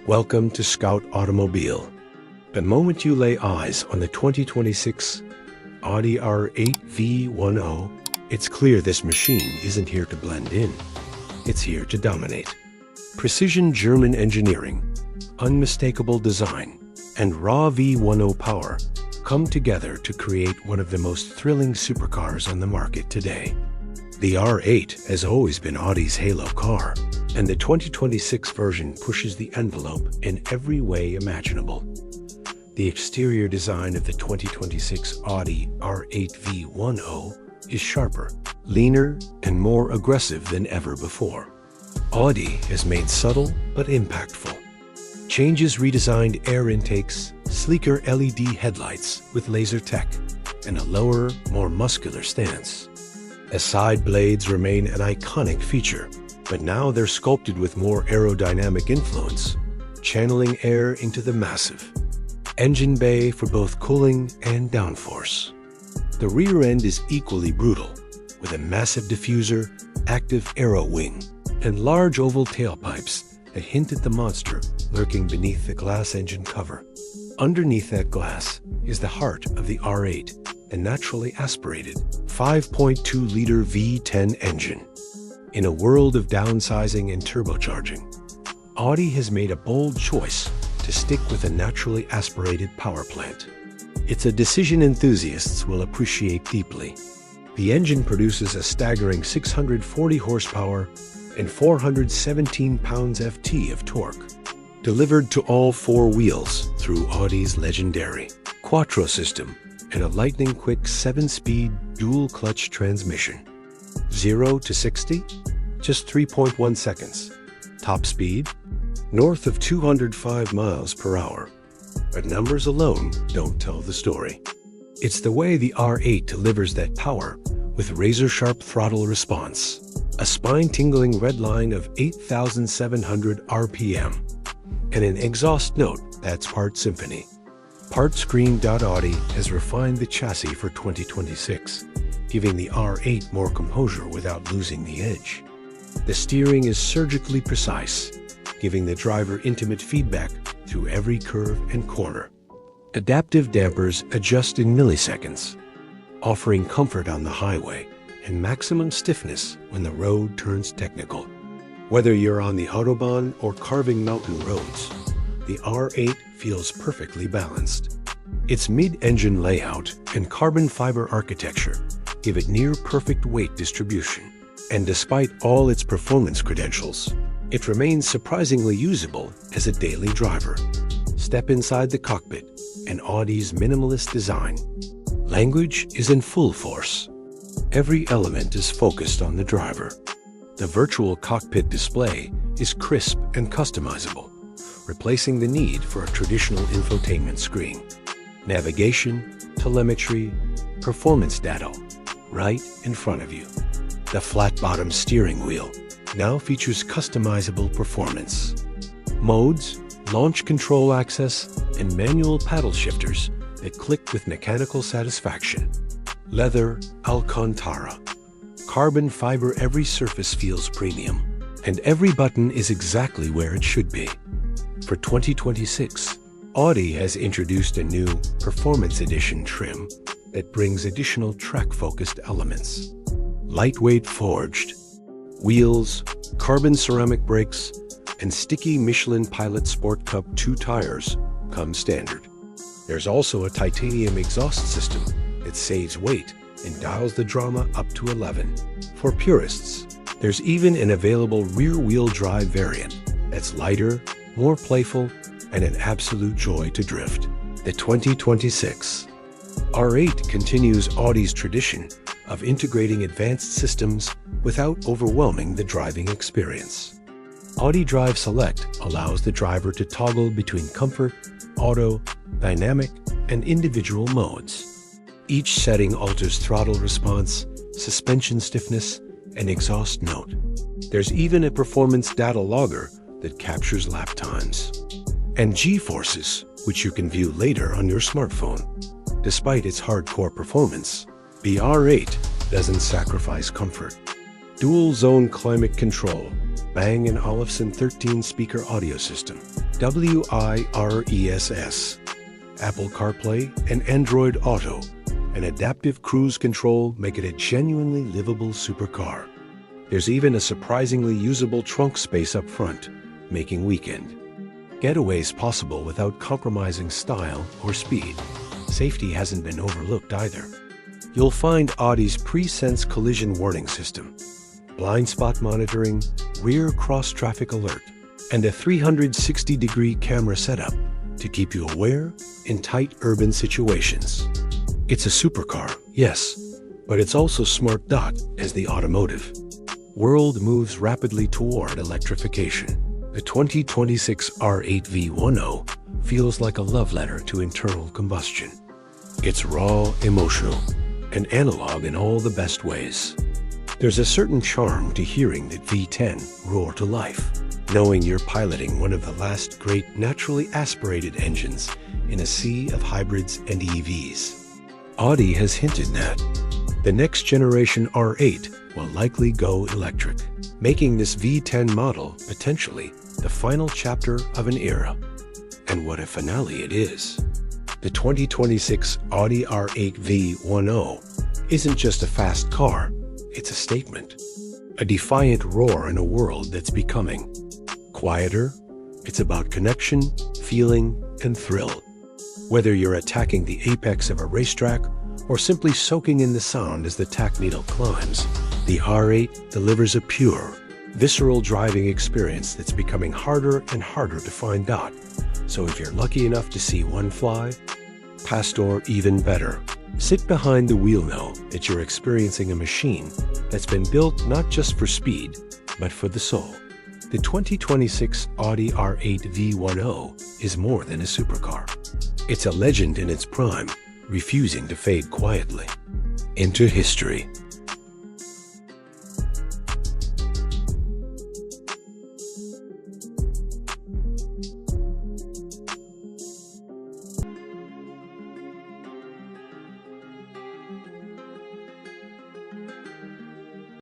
Welcome to Scout Automobile. The moment you lay eyes on the 2026 Audi R8 V10, it's clear this machine isn't here to blend in. It's here to dominate. Precision German engineering, unmistakable design, and raw V10 power come together to create one of the most thrilling supercars on the market today. The R8 has always been Audi's halo car, and the 2026 version pushes the envelope in every way imaginable. The exterior design of the 2026 Audi R8 V10 is sharper, leaner, and more aggressive than ever before. Audi has made subtle but impactful changes, redesigned air intakes, sleeker LED headlights with laser tech, and a lower, more muscular stance. The side blades remain an iconic feature, but now they're sculpted with more aerodynamic influence, channeling air into the massive engine bay for both cooling and downforce. The rear end is equally brutal, with a massive diffuser, active aero wing, and large oval tailpipes that hint at the monster lurking beneath the glass engine cover. Underneath that glass is the heart of the R8, a naturally aspirated 5.2-liter V10 engine. In a world of downsizing and turbocharging, Audi has made a bold choice to stick with a naturally aspirated power plant. It's a decision enthusiasts will appreciate deeply. The engine produces a staggering 640 horsepower and 417 pounds-ft of torque, delivered to all four wheels through Audi's legendary Quattro system and a lightning-quick 7-speed dual-clutch transmission. 0 to 60? Just 3.1 seconds. Top speed? North of 205 miles per hour. But numbers alone don't tell the story. It's the way the R8 delivers that power with razor-sharp throttle response, a spine-tingling red line of 8,700 RPM, and an exhaust note that's part symphony. Part Screen. Audi has refined the chassis for 2026, giving the R8 more composure without losing the edge. The steering is surgically precise, giving the driver intimate feedback through every curve and corner. Adaptive dampers adjust in milliseconds, offering comfort on the highway and maximum stiffness when the road turns technical. Whether you're on the Autobahn or carving mountain roads, the R8 feels perfectly balanced. Its mid-engine layout and carbon fiber architecture give it near-perfect weight distribution. And despite all its performance credentials, it remains surprisingly usable as a daily driver. Step inside the cockpit, and Audi's minimalist design. Language is in full force. Every element is focused on the driver. The virtual cockpit display is crisp and customizable, replacing the need for a traditional infotainment screen. Navigation, telemetry, performance data, right in front of you. The flat-bottom steering wheel now features customizable performance modes, launch control access, and manual paddle shifters that click with mechanical satisfaction. Leather Alcantara. Carbon fiber, every surface feels premium, and every button is exactly where it should be. For 2026, Audi has introduced a new Performance Edition trim that brings additional track-focused elements. Lightweight forged wheels, carbon ceramic brakes, and sticky Michelin Pilot Sport Cup 2 tires come standard. There's also a titanium exhaust system that saves weight and dials the drama up to 11. For purists, there's even an available rear-wheel drive variant that's lighter, more playful, and an absolute joy to drift. The 2026 R8 continues Audi's tradition of integrating advanced systems without overwhelming the driving experience. Audi Drive Select allows the driver to toggle between comfort, auto, dynamic, and individual modes. Each setting alters throttle response, suspension stiffness, and exhaust note. There's even a performance data logger that captures lap times. And G-forces, which you can view later on your smartphone. Despite its hardcore performance, the R8 doesn't sacrifice comfort. Dual-zone climate control, Bang & Olufsen 13-speaker audio system, WIRESS, Apple CarPlay and Android Auto, and adaptive cruise control make it a genuinely livable supercar. There's even a surprisingly usable trunk space up front, making weekend getaways possible without compromising style or speed. Safety hasn't been overlooked either. You'll find Audi's pre-sense collision warning system, blind spot monitoring, rear cross-traffic alert, and a 360-degree camera setup to keep you aware in tight urban situations. It's a supercar, yes, but it's also smart. As the automotive world moves rapidly toward electrification, the 2026 R8 V10 feels like a love letter to internal combustion. It's raw, emotional, and analog in all the best ways. There's a certain charm to hearing that V10 roar to life, knowing you're piloting one of the last great naturally aspirated engines in a sea of hybrids and EVs. Audi has hinted that the next generation R8 will likely go electric, making this V10 model potentially the final chapter of an era. And what a finale it is. The 2026 Audi R8 V10 isn't just a fast car, it's a statement. A defiant roar in a world that's becoming quieter. It's about connection, feeling, and thrill. Whether you're attacking the apex of a racetrack or simply soaking in the sound as the tack needle climbs, the R8 delivers a pure, visceral driving experience that's becoming harder and harder to find out. So if you're lucky enough to see one fly past, or even better, sit behind the wheel, know that you're experiencing a machine that's been built not just for speed, but for the soul. The 2026 Audi R8 V10 is more than a supercar. It's a legend in its prime, refusing to fade quietly into history.